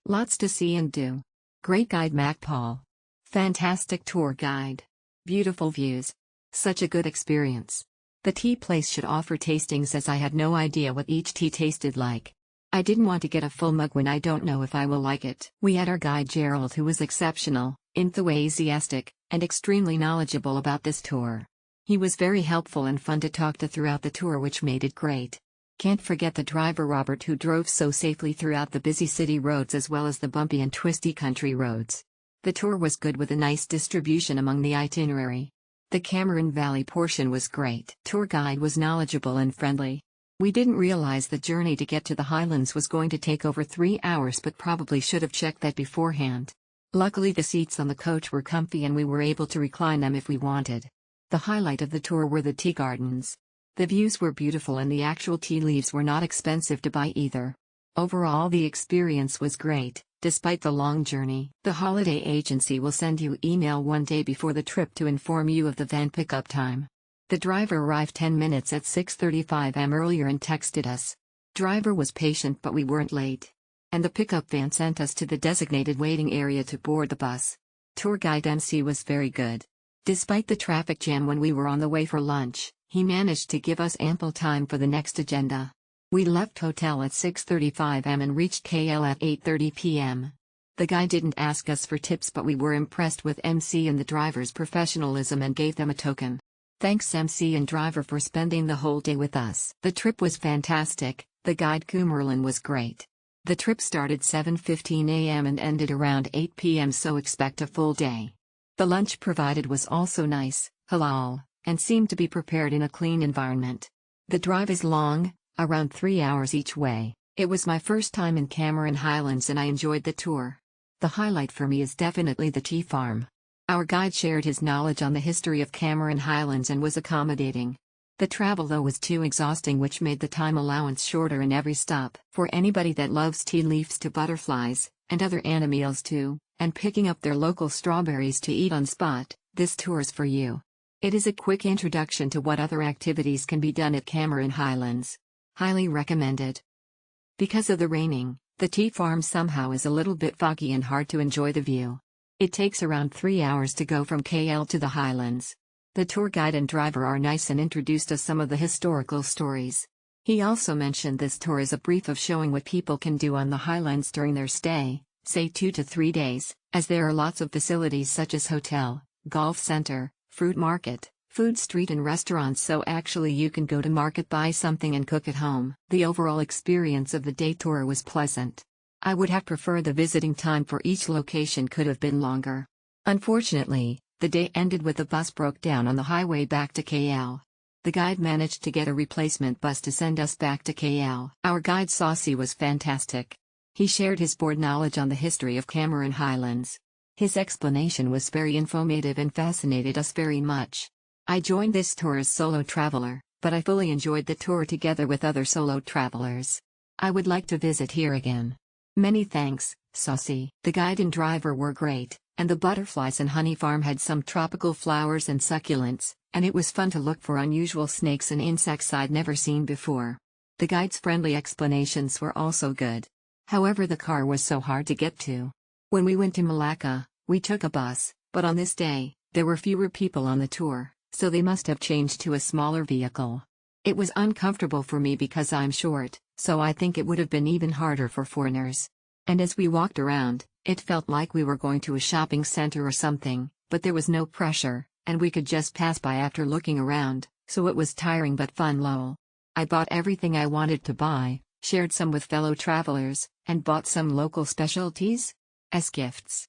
Lots to see and do. Great guide Mac Paul. Fantastic tour guide. Beautiful views. Such a good experience. The tea place should offer tastings as I had no idea what each tea tasted like. I didn't want to get a full mug when I don't know if I will like it. We had our guide Gerald, who was exceptional, enthusiastic, and extremely knowledgeable about this tour. He was very helpful and fun to talk to throughout the tour, which made it great. Can't forget the driver Robert, who drove so safely throughout the busy city roads as well as the bumpy and twisty country roads. The tour was good with a nice distribution among the itinerary. The Cameron Valley portion was great. Tour guide was knowledgeable and friendly. We didn't realize the journey to get to the Highlands was going to take over 3 hours, but probably should have checked that beforehand. Luckily the seats on the coach were comfy and we were able to recline them if we wanted. The highlight of the tour were the tea gardens. The views were beautiful and the actual tea leaves were not expensive to buy either. Overall the experience was great, despite the long journey. The holiday agency will send you email one day before the trip to inform you of the van pickup time. The driver arrived 10 minutes at 6:35 am earlier and texted us. Driver was patient, but we weren't late. And the pickup van sent us to the designated waiting area to board the bus. Tour guide MC was very good. Despite the traffic jam when we were on the way for lunch, he managed to give us ample time for the next agenda. We left hotel at 6:35 am and reached KL at 8:30 p.m. The guy didn't ask us for tips, but we were impressed with MC and the driver's professionalism and gave them a token. Thanks MC and driver for spending the whole day with us. The trip was fantastic. The guide Kumerlin was great. The trip started 7:15 am and ended around 8 p.m, so expect a full day. The lunch provided was also nice, halal, and seemed to be prepared in a clean environment. The drive is long, around 3 hours each way. It was my first time in Cameron Highlands and I enjoyed the tour. The highlight for me is definitely the tea farm. Our guide shared his knowledge on the history of Cameron Highlands and was accommodating. The travel though was too exhausting, which made the time allowance shorter in every stop. For anybody that loves tea leaves to butterflies, and other animals too, and picking up their local strawberries to eat on spot, this tour's for you. It is a quick introduction to what other activities can be done at Cameron Highlands. Highly recommended. Because of the raining, the tea farm somehow is a little bit foggy and hard to enjoy the view. It takes around 3 hours to go from KL to the Highlands. The tour guide and driver are nice and introduced us some of the historical stories. He also mentioned this tour is a brief of showing what people can do on the Highlands during their stay, say 2 to 3 days, as there are lots of facilities such as hotel, golf center, fruit market, food street and restaurants, so actually you can go to market, buy something and cook at home. The overall experience of the day tour was pleasant. I would have preferred the visiting time for each location could have been longer. Unfortunately, the day ended with the bus broke down on the highway back to KL. The guide managed to get a replacement bus to send us back to KL. Our guide Saucy was fantastic. He shared his broad knowledge on the history of Cameron Highlands. His explanation was very informative and fascinated us very much. I joined this tour as solo traveler, but I fully enjoyed the tour together with other solo travelers. I would like to visit here again. Many thanks, Saucy. The guide and driver were great, and the butterflies and honey farm had some tropical flowers and succulents, and it was fun to look for unusual snakes and insects I'd never seen before. The guide's friendly explanations were also good. However, the car was so hard to get to. When we went to Malacca, we took a bus, but on this day, there were fewer people on the tour, so they must have changed to a smaller vehicle. It was uncomfortable for me because I'm short, so I think it would have been even harder for foreigners. And as we walked around, it felt like we were going to a shopping center or something, but there was no pressure, and we could just pass by after looking around, so it was tiring but fun. Lol. I bought everything I wanted to buy, shared some with fellow travelers, and bought some local specialties as gifts.